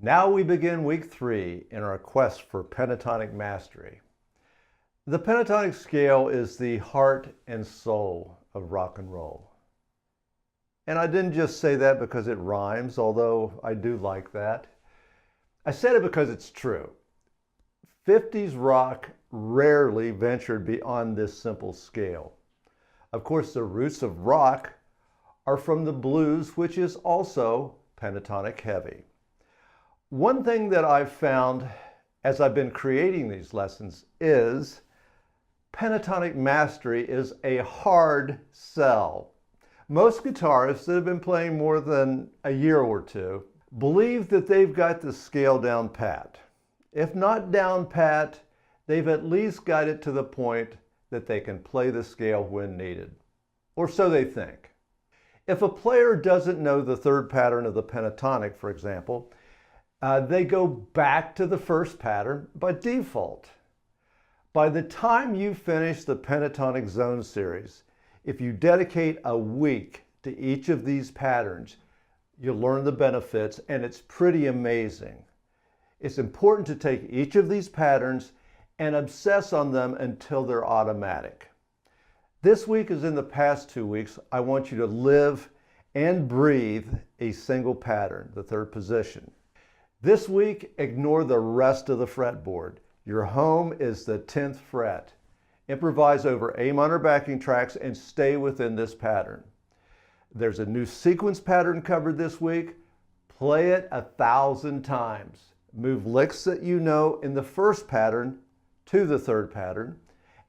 Now we begin week 3 in our quest for pentatonic mastery. The pentatonic scale is the heart and soul of rock and roll. And I didn't just say that because it rhymes, although I do like that. I said it because it's true. 50s rock rarely ventured beyond this simple scale. Of course, the roots of rock are from the blues, which is also pentatonic heavy. One thing that I've found as I've been creating these lessons is pentatonic mastery is a hard sell. Most guitarists that have been playing more than a year or two believe that they've got the scale down pat. If not down pat, they've at least got it to the point that they can play the scale when needed, or so they think. If a player doesn't know the third pattern of the pentatonic, for example, they go back to the first pattern by default. By the time you finish the pentatonic zone series, if you dedicate a week to each of these patterns, you'll learn the benefits, and it's pretty amazing. It's important to take each of these patterns and obsess on them until they're automatic. This week, as in the past 2 weeks, I want you to live and breathe a single pattern, the third position. This week, ignore the rest of the fretboard. Your home is the 10th fret. Improvise over A minor backing tracks and stay within this pattern. There's a new sequence pattern covered this week. Play it 1,000 times. Move licks that you know in the first pattern to the third pattern.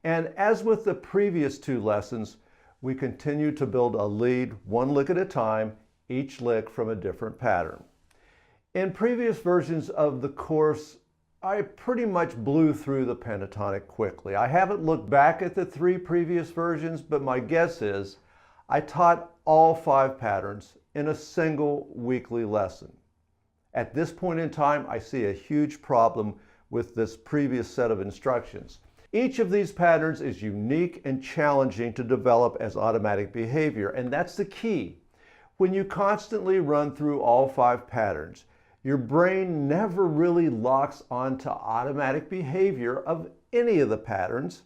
And as with the previous 2 lessons, we continue to build a lead one lick at a time, each lick from a different pattern. In previous versions of the course, I pretty much blew through the pentatonic quickly. I haven't looked back at the 3 previous versions, but my guess is I taught all 5 patterns in a single weekly lesson. At this point in time, I see a huge problem with this previous set of instructions. Each of these patterns is unique and challenging to develop as automatic behavior, and that's the key. When you constantly run through all 5 patterns, your brain never really locks onto automatic behavior of any of the patterns,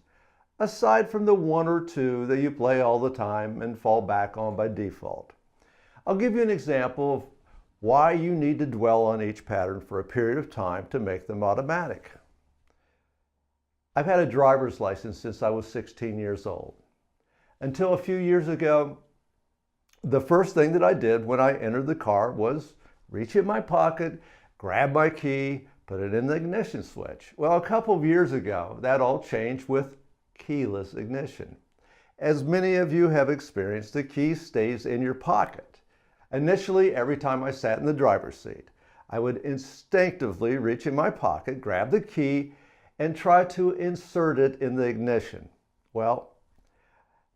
aside from the 1 or 2 that you play all the time and fall back on by default. I'll give you an example of why you need to dwell on each pattern for a period of time to make them automatic. I've had a driver's license since I was 16 years old. Until a few years ago, the first thing that I did when I entered the car was reach in my pocket, grab my key, put it in the ignition switch. Well, a couple of years ago, that all changed with keyless ignition. As many of you have experienced, the key stays in your pocket. Initially, every time I sat in the driver's seat, I would instinctively reach in my pocket, grab the key, and try to insert it in the ignition. Well,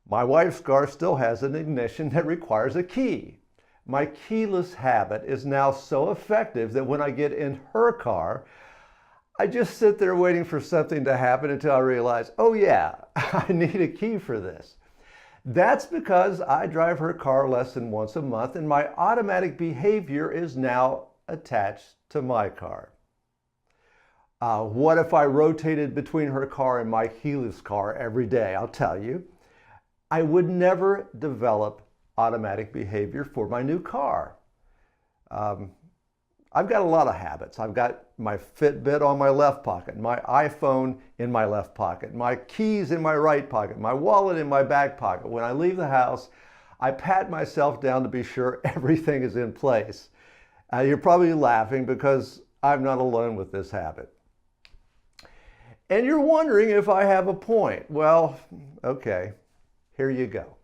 my wife's car still has an ignition that requires a key. My keyless habit is now so effective that when I get in her car, I just sit there waiting for something to happen until I realize, oh yeah, I need a key for this. That's because I drive her car less than once a month, and my automatic behavior is now attached to my car. What if I rotated between her car and my keyless car every day? I'll tell you, I would never develop automatic behavior for my new car. I've got a lot of habits. I've got my Fitbit on my left pocket, my iPhone in my left pocket, my keys in my right pocket, my wallet in my back pocket. When I leave the house, I pat myself down to be sure everything is in place. You're probably laughing because I'm not alone with this habit. And you're wondering if I have a point. Well, okay, here you go.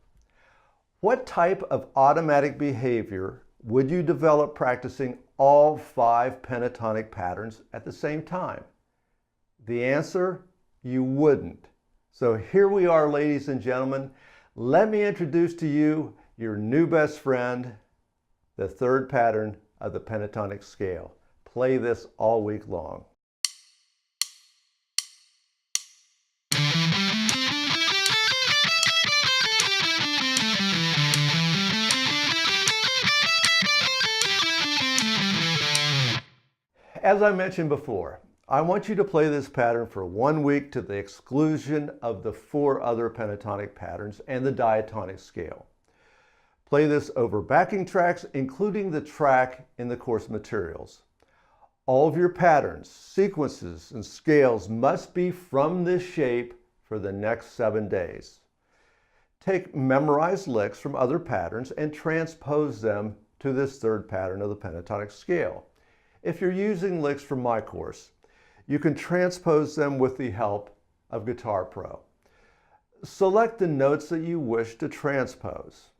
What type of automatic behavior would you develop practicing all 5 pentatonic patterns at the same time? The answer, you wouldn't. So here we are, ladies and gentlemen. Let me introduce to you your new best friend, the third pattern of the pentatonic scale. Play this all week long. As I mentioned before, I want you to play this pattern for 1 week to the exclusion of the 4 other pentatonic patterns and the diatonic scale. Play this over backing tracks, including the track in the course materials. All of your patterns, sequences, and scales must be from this shape for the next 7 days. Take memorized licks from other patterns and transpose them to this 3rd pattern of the pentatonic scale. If you're using licks from my course, you can transpose them with the help of Guitar Pro. Select the notes that you wish to transpose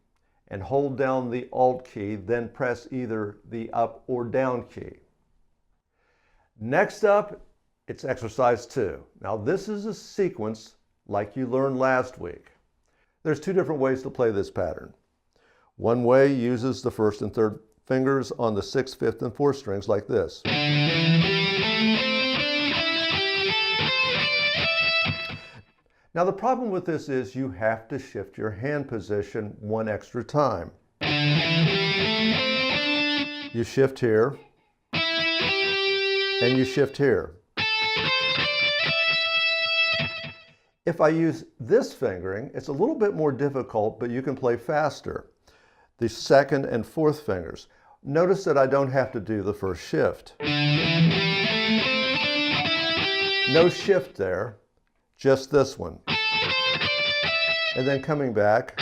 and hold down the Alt key, then press either the up or down key. Next up, it's exercise 2. Now this is a sequence like you learned last week. There's 2 different ways to play this pattern. One way uses the 1st and 3rd fingers on the 6th, 5th, and 4th strings like this. Now the problem with this is you have to shift your hand position 1 extra time. You shift here, and you shift here. If I use this fingering, it's a little bit more difficult, but you can play faster. The 2nd and 4th fingers. Notice that I don't have to do the 1st shift. No shift there, just this one. And then coming back,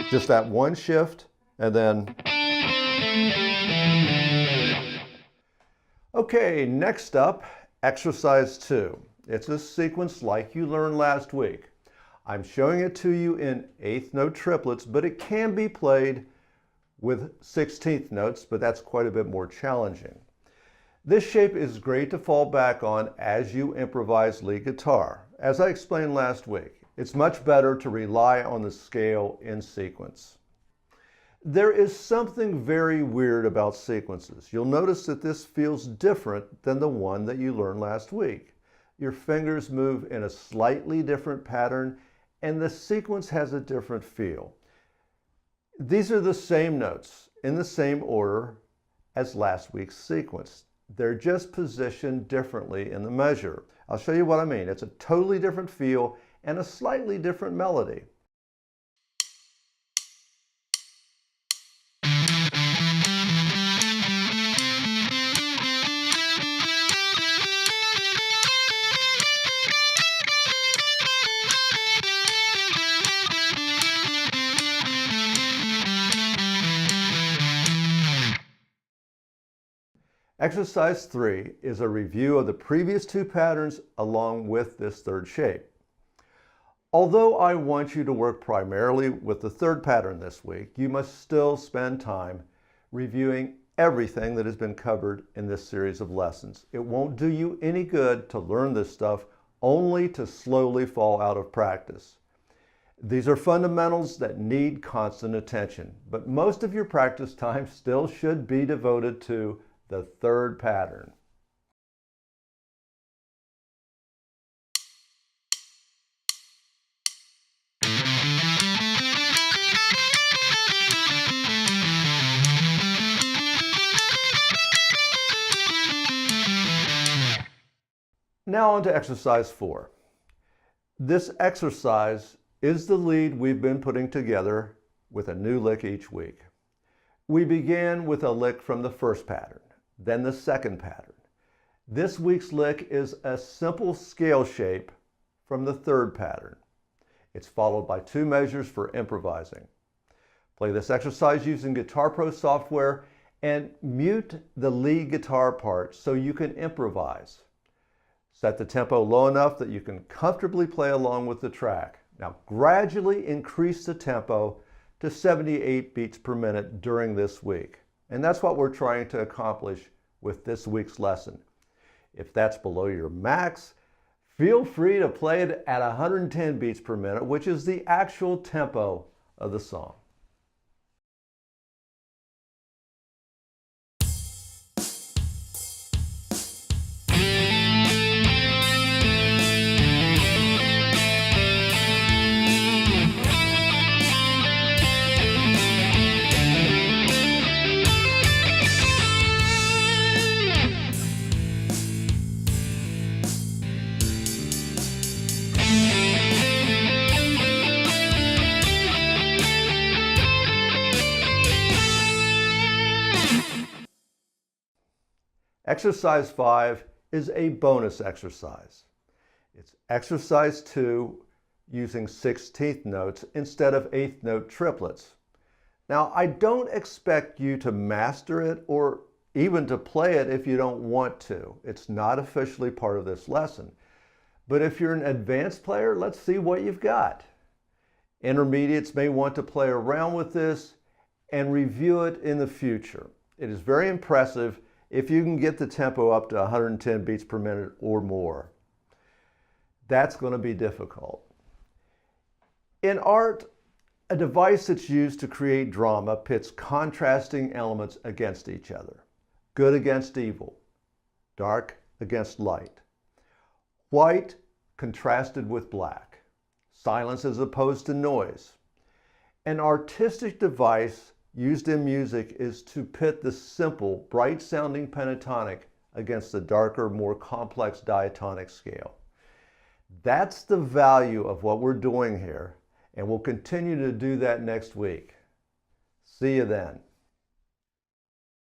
just that 1 shift, and then. Okay, next up, exercise 2. It's a sequence like you learned last week. I'm showing it to you in 8th note triplets, but it can be played with 16th notes, but that's quite a bit more challenging. This shape is great to fall back on as you improvise lead guitar. As I explained last week, it's much better to rely on the scale in sequence. There is something very weird about sequences. You'll notice that this feels different than the one that you learned last week. Your fingers move in a slightly different pattern, and the sequence has a different feel. These are the same notes in the same order as last week's sequence. They're just positioned differently in the measure. I'll show you what I mean. It's a totally different feel and a slightly different melody. Exercise 3 is a review of the previous 2 patterns along with this 3rd shape. Although I want you to work primarily with the 3rd pattern this week, you must still spend time reviewing everything that has been covered in this series of lessons. It won't do you any good to learn this stuff only to slowly fall out of practice. These are fundamentals that need constant attention, but most of your practice time still should be devoted to the 3rd pattern. Now on to exercise 4. This exercise is the lead we've been putting together with a new lick each week. We began with a lick from the 1st pattern, then the 2nd pattern. This week's lick is a simple scale shape from the 3rd pattern. It's followed by 2 measures for improvising. Play this exercise using Guitar Pro software and mute the lead guitar part so you can improvise. Set the tempo low enough that you can comfortably play along with the track. Now gradually increase the tempo to 78 beats per minute during this week. And that's what we're trying to accomplish with this week's lesson. If that's below your max, feel free to play it at 110 beats per minute, which is the actual tempo of the song. Exercise 5 is a bonus exercise. It's exercise 2 using 16th notes instead of 8th note triplets. Now, I don't expect you to master it or even to play it if you don't want to. It's not officially part of this lesson. But if you're an advanced player, let's see what you've got. Intermediates may want to play around with this and review it in the future. It is very impressive if you can get the tempo up to 110 beats per minute or more. That's going to be difficult. In art, a device that's used to create drama pits contrasting elements against each other. Good against evil, dark against light, white contrasted with black, silence as opposed to noise. An artistic device used in music is to pit the simple, bright-sounding pentatonic against the darker, more complex diatonic scale. That's the value of what we're doing here, and we'll continue to do that next week. See you then.